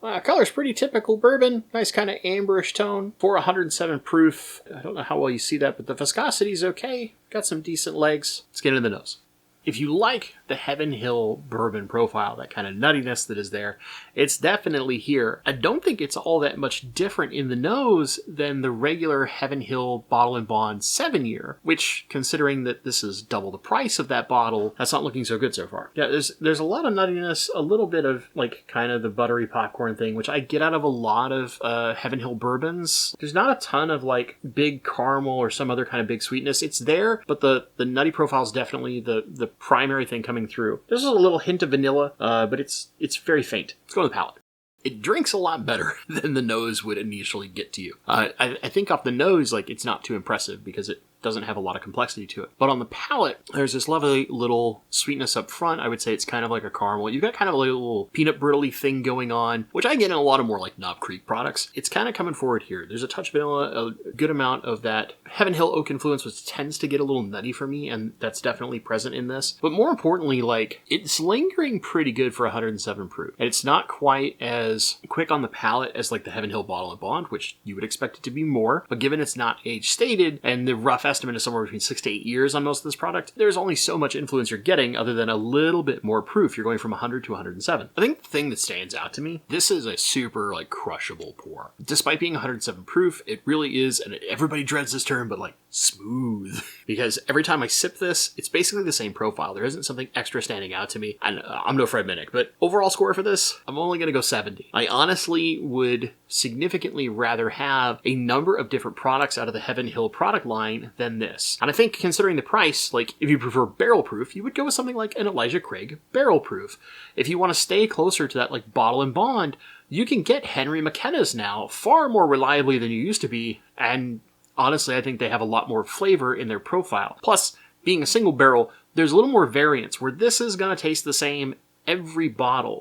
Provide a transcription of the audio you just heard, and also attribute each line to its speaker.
Speaker 1: Color's pretty typical bourbon. Nice kind of amberish tone. For 107 proof, I don't know how well you see that, but the viscosity's okay. Got some decent legs. Let's get into the nose. If you like the Heaven Hill bourbon profile, that kind of nuttiness that is there, it's definitely here. I don't think it's all that much different in the nose than the regular Heaven Hill Bottle & Bond 7-year, which, considering that this is double the price of that bottle, that's not looking so good so far. Yeah, there's a lot of nuttiness, a little bit of, like, kind of the buttery popcorn thing, which I get out of a lot of Heaven Hill bourbons. There's not a ton of, like, big caramel or some other kind of big sweetness. It's there, but the nutty profile is definitely the primary thing coming through. There's a little hint of vanilla, but it's very faint. Let's go to the palate. It drinks a lot better than the nose would initially get to you. I think off the nose, like, it's not too impressive because it doesn't have a lot of complexity to it. But on the palate, there's this lovely little sweetness up front. I would say it's kind of like a caramel. You've got kind of a little peanut brittle-y thing going on, which I get in a lot of more like Knob Creek products. It's kind of coming forward here. There's a touch of vanilla, a good amount of that Heaven Hill oak influence, which tends to get a little nutty for me, and that's definitely present in this. But more importantly, like, it's lingering pretty good for 107 proof. And it's not quite as quick on the palate as like the Heaven Hill Bottle & Bond, which you would expect it to be more. But given it's not age stated, and the rough estimate is somewhere between 6 to 8 years on most of this product, there's only so much influence you're getting other than a little bit more proof. You're going from 100 to 107. I think the thing that stands out to me, this is a super like crushable pour. Despite being 107 proof, it really is, and everybody dreads this term, but like smooth. Because every time I sip this, it's basically the same profile. There isn't something extra standing out to me. And I'm no Fred Minnick, but overall score for this, I'm only going to go 70. I honestly would significantly rather have a number of different products out of the Heaven Hill product line than this. And I think considering the price, like if you prefer barrel proof, you would go with something like an Elijah Craig barrel proof. If you want to stay closer to that like Bottle and Bond, you can get Henry McKenna's now far more reliably than you used to be. And honestly, I think they have a lot more flavor in their profile. Plus, being a single barrel, there's a little more variance where this is going to taste the same every bottle.